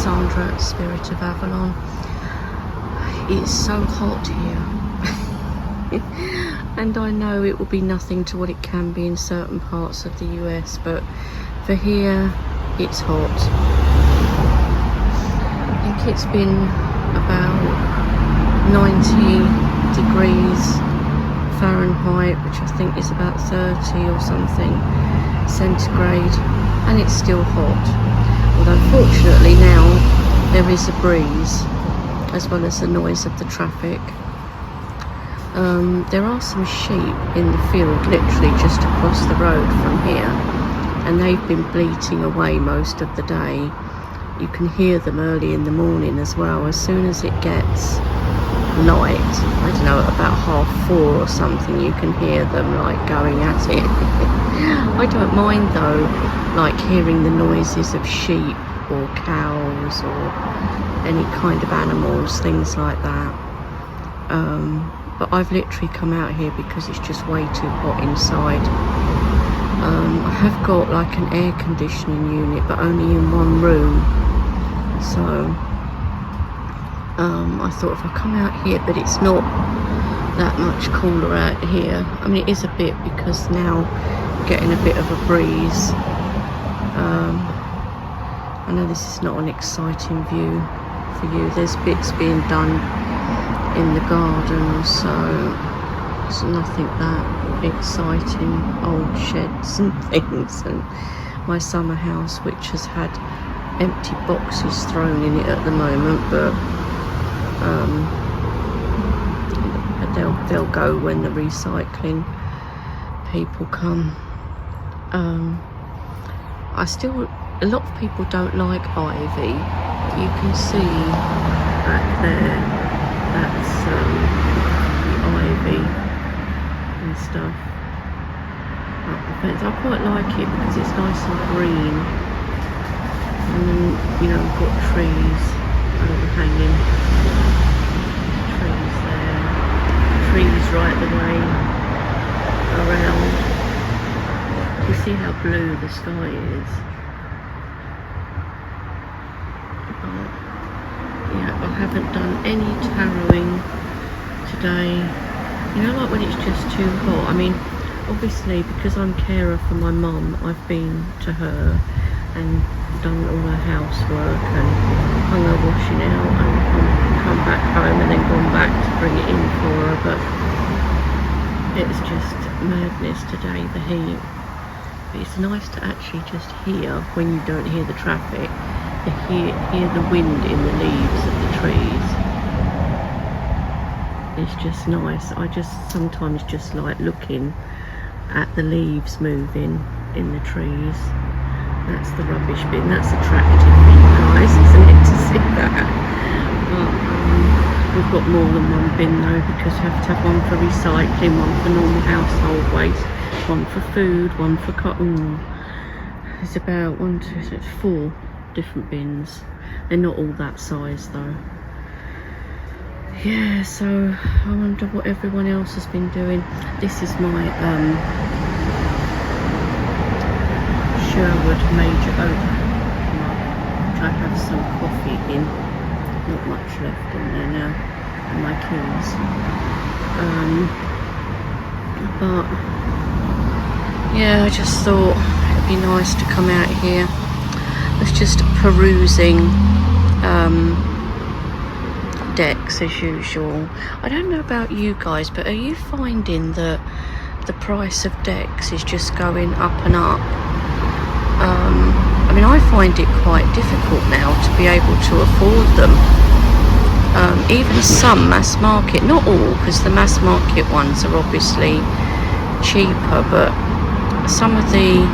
Sandra, Spirit of Avalon. It's so hot here. And I know it will be nothing to what it can be in certain parts of the US, but for here, it's hot. I think it's been about 90 degrees Fahrenheit, which I think is about 30 or something centigrade, and it's still hot. Although fortunately now there is a breeze, as well as the noise of the traffic. There are some sheep in the field literally just across the road from here, and they've been bleating away most of the day. You can hear them early in the morning as well. As soon as it gets light, I don't know, about 4:30 or something, you can hear them like going at it. I don't mind though, like hearing the noises of sheep or cows or any kind of animals, things like that. But I've literally come out here because it's just way too hot inside. I have got like an air conditioning unit, but only in one room. So I thought if I come out here, but it's not that much cooler out here. I mean, it is a bit because now we're getting a bit of a breeze. I know this is not an exciting view for you. There's bits being done in the garden, so it's nothing that exciting. Old sheds and things, and my summer house, which has had empty boxes thrown in it at the moment, but they'll go when the recycling people come. A lot of people don't like ivy. You can see back there, that's the ivy and stuff up the fence. I quite like it because it's nice and green, and then, you know, we've got trees overhanging, trees there, trees right the way around. You see how blue the sky is. Yeah, I haven't done any tarrowing today. You know, like when it's just too hot. I mean, obviously because I'm carer for my mum, I've been to her and done all her housework and hung her washing out and come back home and then gone back to bring it in for her. But it's just madness today, the heat. But it's nice to actually just hear, when you don't hear the traffic, to hear the wind in the leaves of the trees. It's just nice. I just sometimes just like looking at the leaves moving in the trees. That's the rubbish bin. That's attractive bin, guys, isn't it, to see that? But we've got more than one bin though, because you have to have one for recycling, one for normal household waste, one for food, one for cotton. There's about 4 different bins. They're not all that size though. Yeah, so I wonder what everyone else has been doing. This is my Sherwood Major Oak mug, which I have some coffee in. Not much left in there now, and my keys. But yeah, I just thought it'd be nice to come out here. It's just perusing decks as usual. I don't know about you guys, but are you finding that the price of decks is just going up and up? I mean, I find it quite difficult now to be able to afford them. Even some mass market, not all, because the mass market ones are obviously cheaper, but some of the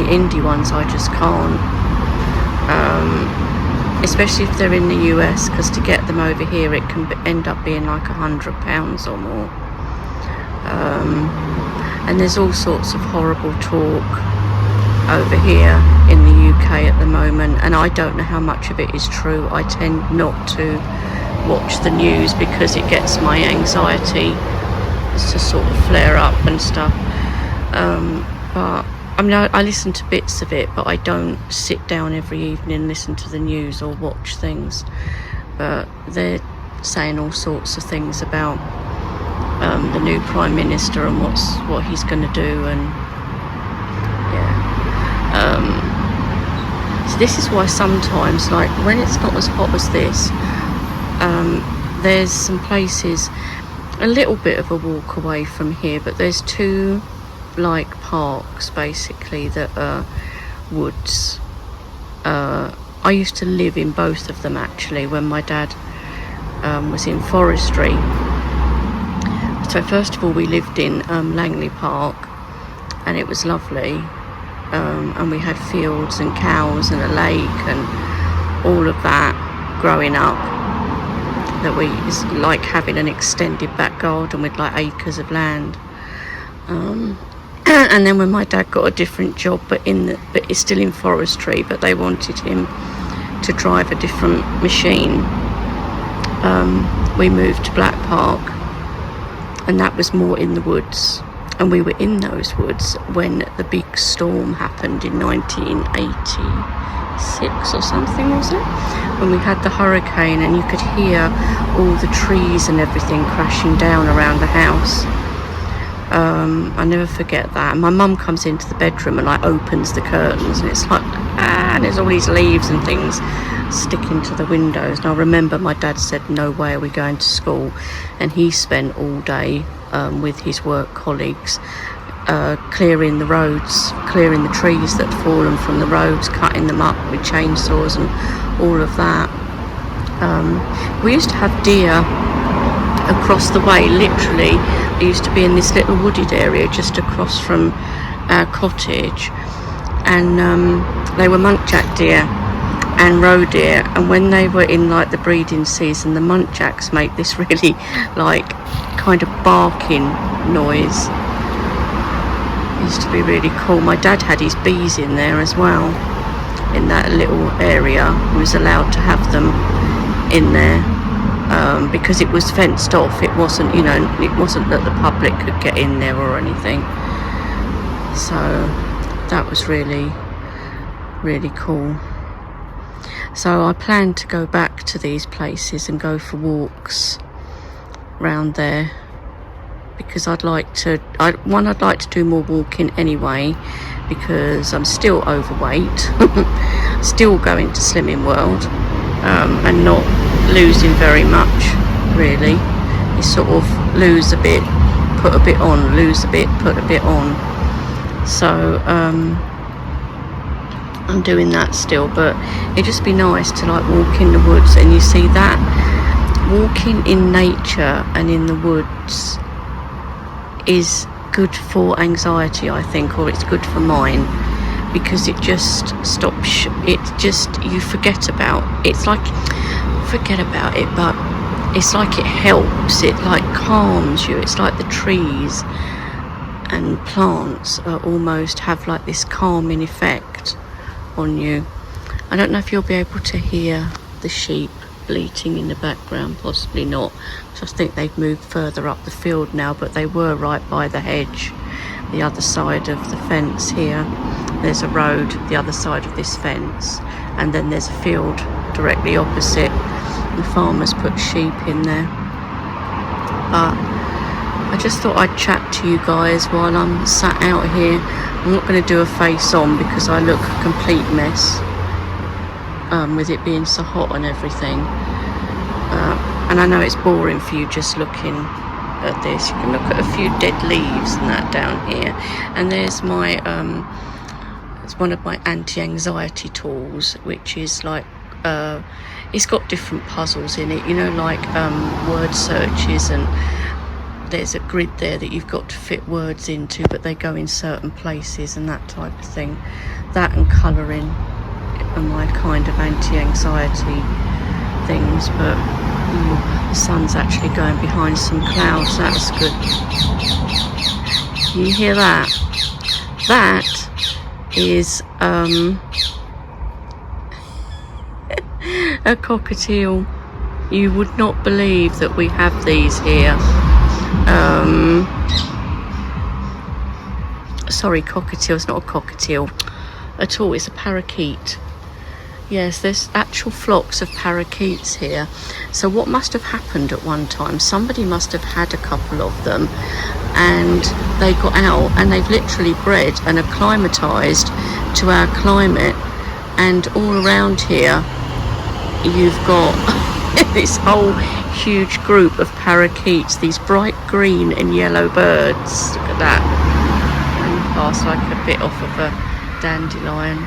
indie ones I just can't. Especially if they're in the US, because to get them over here it can end up being like £100 or more. And there's all sorts of horrible talk over here in the UK at the moment, and I don't know how much of it is true. I tend not to watch the news because it gets my anxiety to sort of flare up and stuff. But I mean, I listen to bits of it, but I don't sit down every evening and listen to the news or watch things. But they're saying all sorts of things about the new Prime Minister and what he's going to do, and yeah. So this is why sometimes, like when it's not as hot as this, there's some places a little bit of a walk away from here, but there's two like parks basically that are woods. I used to live in both of them actually when my dad was in forestry. So first of all we lived in Langley Park, and it was lovely, and we had fields and cows and a lake and all of that growing up, that it's like having an extended back garden with like acres of land. And then when my dad got a different job, but it's still in forestry, but they wanted him to drive a different machine, we moved to Black Park, and that was more in the woods. And we were in those woods when the big storm happened in 1986 or something, was it? When we had the hurricane, and you could hear all the trees and everything crashing down around the house. I never forget that. And my mum comes into the bedroom and like opens the curtains, and it's like, and there's all these leaves and things sticking to the windows. And I remember my dad said, no way are we going to school, and he spent all day with his work colleagues clearing the roads, clearing the trees that had fallen from the roads, cutting them up with chainsaws and all of that. We used to have deer across the way, literally. I used to be in this little wooded area just across from our cottage, and they were muntjac deer and roe deer, and when they were in like the breeding season, the muntjacs make this really like kind of barking noise. It used to be really cool. My dad had his bees in there as well, in that little area. He was allowed to have them in there because it was fenced off. It wasn't, you know, it wasn't that the public could get in there or anything. So that was really, really cool. So I plan to go back to these places and go for walks round there, because I'd like to do more walking anyway, because I'm still overweight, still going to Slimming World, and not losing very much really. You sort of lose a bit, put a bit on, lose a bit, put a bit on. So I'm doing that still, but it'd just be nice to like walk in the woods, and you see that walking in nature and in the woods is good for anxiety, I think, or it's good for mine, because it just stops, it just, you forget about, it's like, forget about it, but it's like it helps, it like calms you. It's like the trees and plants are almost have like this calming effect on you. I don't know if you'll be able to hear the sheep bleating in the background, possibly not, because I think they've moved further up the field now, but they were right by the hedge, the other side of the fence here. There's a road the other side of this fence, and then there's a field directly opposite. The farmers put sheep in there. But I just thought I'd chat to you guys while I'm sat out here. I'm not going to do a face on because I look a complete mess, with it being so hot and everything. And I know it's boring for you just looking at this. You can look at a few dead leaves and that down here. And there's my, it's one of my anti-anxiety tools, which is like, it's got different puzzles in it, you know, like word searches, and there's a grid there that you've got to fit words into, but they go in certain places and that type of thing. That and colouring are my kind of anti-anxiety things. But the sun's actually going behind some clouds. That's good. Can you hear that? That is a cockatiel. You would not believe that we have these here. sorry, cockatiel. It's not a cockatiel at all. It's a parakeet. Yes, there's actual flocks of parakeets here. So what must have happened at one time, somebody must have had a couple of them and they got out and they've literally bred and acclimatized to our climate. And all around here you've got this whole huge group of parakeets, these bright green and yellow birds. Look at that. And pass like a bit off of a dandelion.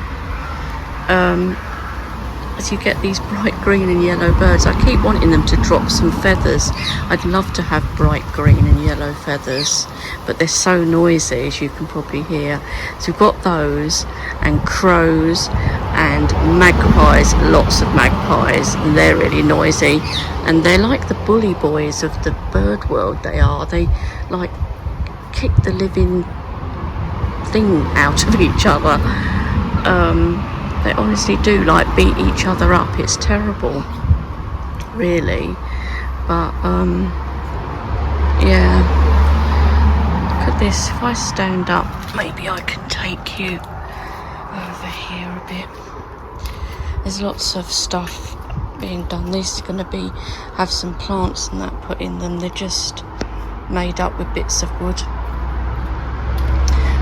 As you get these bright green and yellow birds, I keep wanting them to drop some feathers. I'd love to have bright green and yellow feathers, but they're so noisy, as you can probably hear. So we've got those, and crows and magpies, lots of magpies, and they're really noisy. And they're like the bully boys of the bird world, they are. They like kick the living thing out of each other. They honestly do like beat each other up. It's terrible, really. But yeah, look at this. If I stand up, maybe I can take you over here a bit. There's lots of stuff being done. These are going to have some plants and that put in them. They're just made up with bits of wood.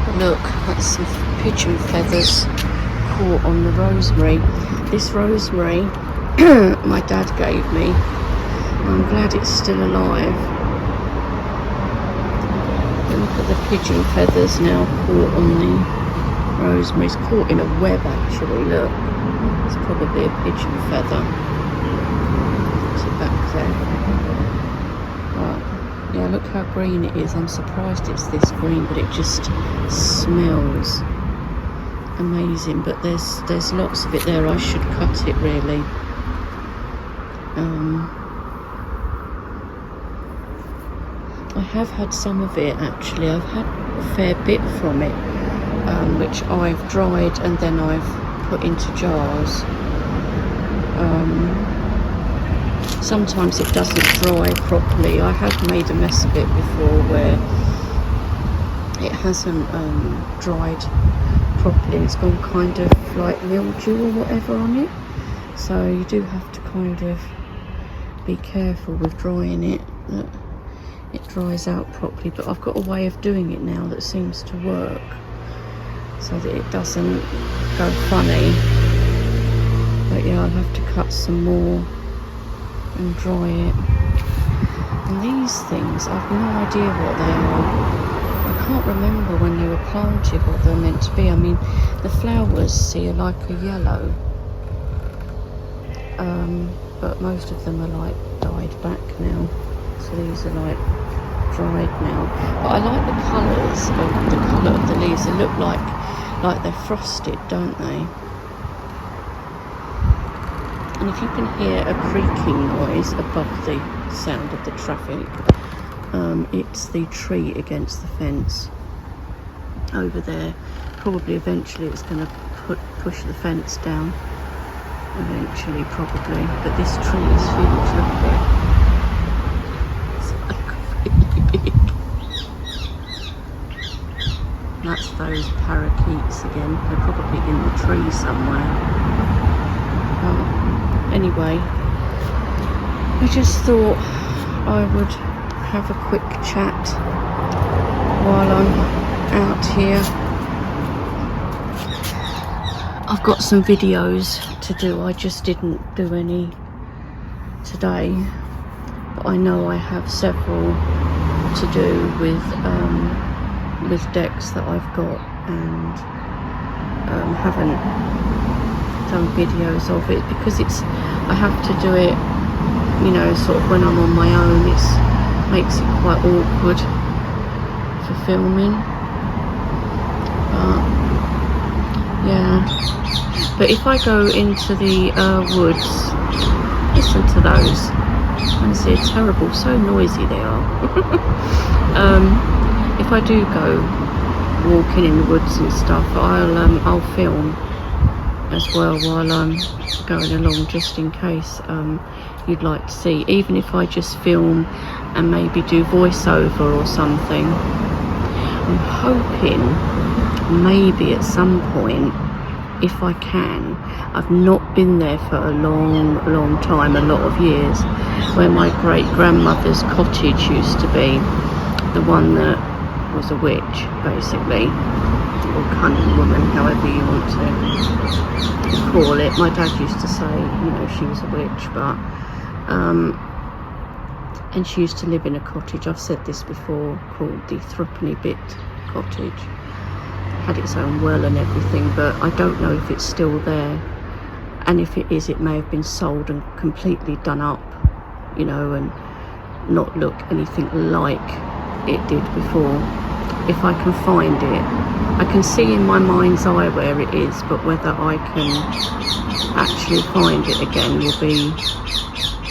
But look, that's some pigeon feathers caught on the rosemary. This rosemary my dad gave me. I'm glad it's still alive. And look at the pigeon feathers now caught on the rosemary. It's caught in a web actually, look. It's probably a pigeon feather. Is it back there? But yeah, look how green it is. I'm surprised it's this green, but it just smells amazing. But there's lots of it there. I should cut it really. I have had some of it actually. I've had a fair bit from it, which I've dried and then I've put into jars. Sometimes it doesn't dry properly. I have made a mess of it before where it hasn't dried properly. It's gone kind of like mildew or whatever on it. So you do have to kind of be careful with drying it, that it dries out properly. But I've got a way of doing it now that seems to work, so that it doesn't go funny. But yeah, I'll have to cut some more and dry it. And these things, I've no idea what they are. I can't remember when they were planted what they're meant to be. I mean, the flowers, see, are like a yellow. But most of them are like dyed back now. So these are like dried now. But I like the colours of the colour of the leaves. They look like they're frosted, don't they? And if you can hear a creaking noise above the sound of the traffic, it's the tree against the fence over there. Probably eventually it's going to push the fence down. Eventually, probably. But this tree is huge. Look at it. It's like really big. That's those parakeets again. They're probably in the tree somewhere. Anyway, I just thought I would have a quick chat while I'm out here. I've got some videos to do. I just didn't do any today, but I know I have several to do with decks that I've got, and haven't done videos of it because I have to do it, you know, sort of when I'm on my own. It makes it quite awkward for filming. Yeah, but if I go into the woods, listen to those. Honestly, it's terrible. So noisy they are. If I do go walking in the woods and stuff, I'll film as well while I'm going along, just in case you'd like to see. Even if I just film and maybe do voiceover or something. I'm hoping maybe at some point, if I can. I've not been there for a long time, a lot of years, where my great grandmother's cottage used to be, the one that was a witch basically, or cunning woman, however you want to call it. My dad used to say, you know, she was a witch, but and she used to live in a cottage, I've said this before, called the Threepenny Bit Cottage. Had its own well and everything, but I don't know if it's still there, and if it is, it may have been sold and completely done up, you know, and not look anything like it did before. If I can find it, I can see in my mind's eye where it is, but whether I can actually find it again will be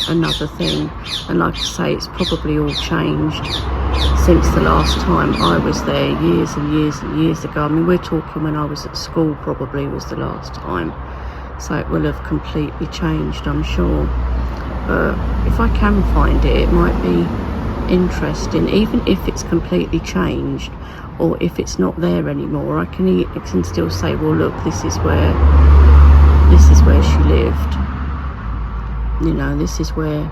another thing. And like I say, it's probably all changed since the last time I was there, years and years and years ago. I mean, we're talking when I was at school probably was the last time, so it will have completely changed, I'm sure. But if I can find it, it might be interesting, even if it's completely changed, or if it's not there anymore. I can still say, well, look, this is where she lived, you know, this is where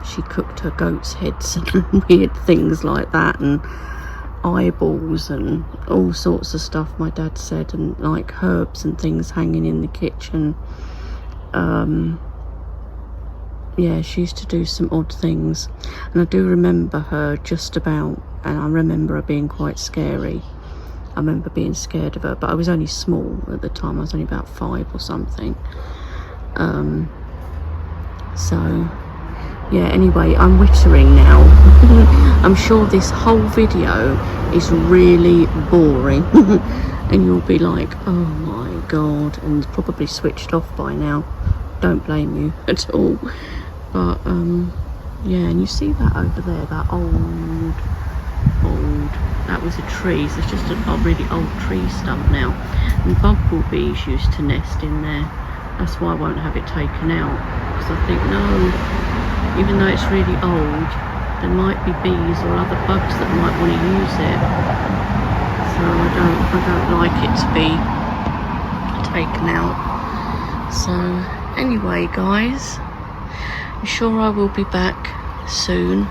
she cooked her goat's heads and weird things like that, and eyeballs and all sorts of stuff, my dad said, and like herbs and things hanging in the kitchen. Yeah, she used to do some odd things, and I do remember her just about, and I remember her being quite scary. I remember being scared of her, but I was only small at the time. I was only about 5 or something. So yeah, anyway, I'm wittering now. I'm sure this whole video is really boring and you'll be like, oh my god, and probably switched off by now. Don't blame you at all. But yeah, and you see that over there, that old, that was a tree. So it's just a really old tree stump now, and bumblebees used to nest in there. That's why I won't have it taken out, because I think, no, even though it's really old, there might be bees or other bugs that might want to use it. So I don't like it to be taken out. So anyway, guys, I'm sure I will be back soon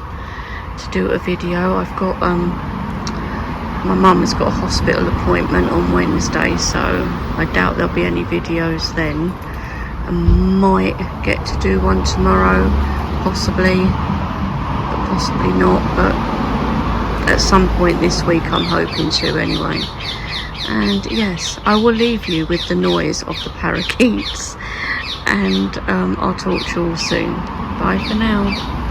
to do a video. I've got my mum has got a hospital appointment on Wednesday, so I doubt there'll be any videos then. I might get to do one tomorrow, possibly, but possibly not. But at some point this week I'm hoping to anyway. And yes, I will leave you with the noise of the parakeets, and I'll talk to you all soon. Bye for now.